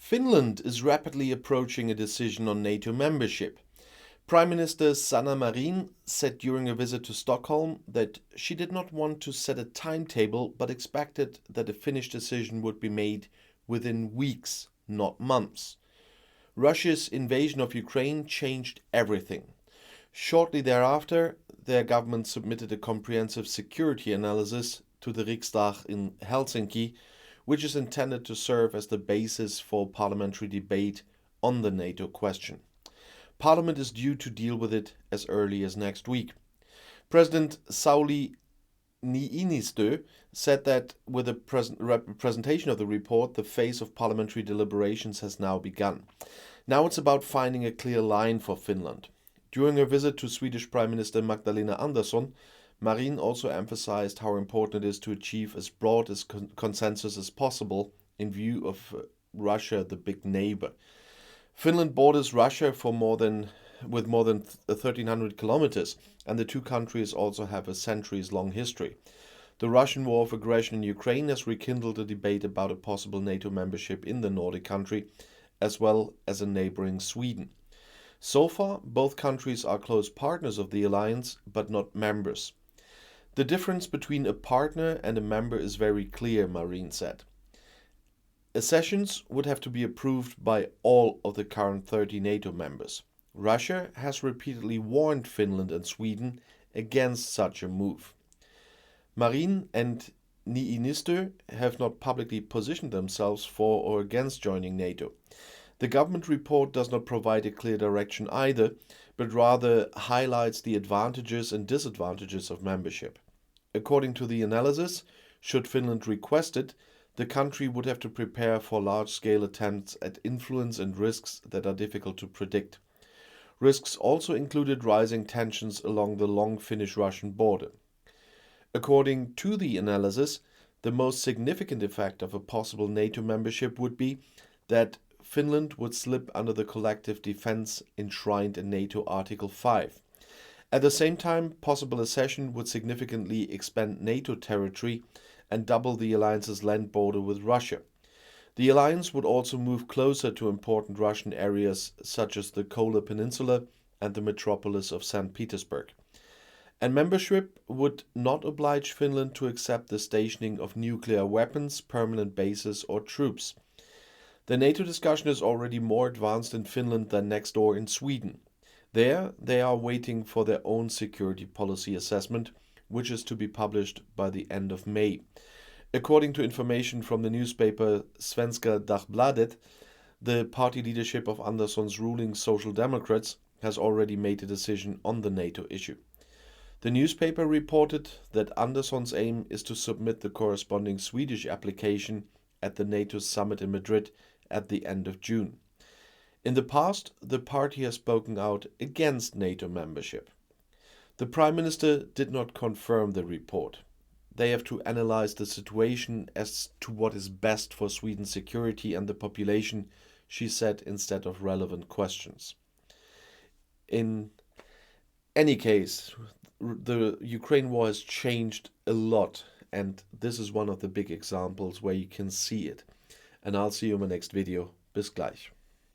Finland is rapidly approaching a decision on NATO membership. Prime Minister Sanna Marin said during a visit to Stockholm that she did not want to set a timetable but expected that a Finnish decision would be made within weeks, not months. Russia's invasion of Ukraine changed everything. Shortly thereafter, their government submitted a comprehensive security analysis to the Riksdag in Helsinki, which is intended to serve as the basis for parliamentary debate on the NATO question. Parliament is due to deal with it as early as next week. President Sauli Niinistö said that with the presentation of the report, the phase of parliamentary deliberations has now begun. Now it's about finding a clear line for Finland. During her visit to Swedish Prime Minister Magdalena Andersson, Marin also emphasized how important it is to achieve as broad as consensus as possible in view of Russia, the big neighbor. Finland borders Russia with more than 1,300 kilometers, and the two countries also have a centuries-long history. The Russian war of aggression in Ukraine has rekindled a debate about a possible NATO membership in the Nordic country, as well as a neighboring Sweden. So far, both countries are close partners of the alliance, but not members. The difference between a partner and a member is very clear, Marin said. Accessions would have to be approved by all of the current 30 NATO members. Russia has repeatedly warned Finland and Sweden against such a move. Marin and Niinistö have not publicly positioned themselves for or against joining NATO. The government report does not provide a clear direction either, but rather highlights the advantages and disadvantages of membership. According to the analysis, should Finland request it, the country would have to prepare for large-scale attempts at influence and risks that are difficult to predict. Risks also included rising tensions along the long Finnish-Russian border. According to the analysis, the most significant effect of a possible NATO membership would be that Finland would slip under the collective defense enshrined in NATO Article 5. At the same time, possible accession would significantly expand NATO territory and double the alliance's land border with Russia. The alliance would also move closer to important Russian areas such as the Kola Peninsula and the metropolis of St. Petersburg. And membership would not oblige Finland to accept the stationing of nuclear weapons, permanent bases or troops. The NATO discussion is already more advanced in Finland than next door in Sweden. There, they are waiting for their own security policy assessment, which is to be published by the end of May. According to information from the newspaper Svenska Dagbladet, the party leadership of Andersson's ruling Social Democrats has already made a decision on the NATO issue. The newspaper reported that Andersson's aim is to submit the corresponding Swedish application at the NATO summit in Madrid at the end of June. In the past, the party has spoken out against NATO membership. The Prime Minister did not confirm the report. They have to analyze the situation as to what is best for Sweden's security and the population, she said, instead of relevant questions. In any case, the Ukraine war has changed a lot, and this is one of the big examples where you can see it. And I'll see you in my next video. Bis gleich.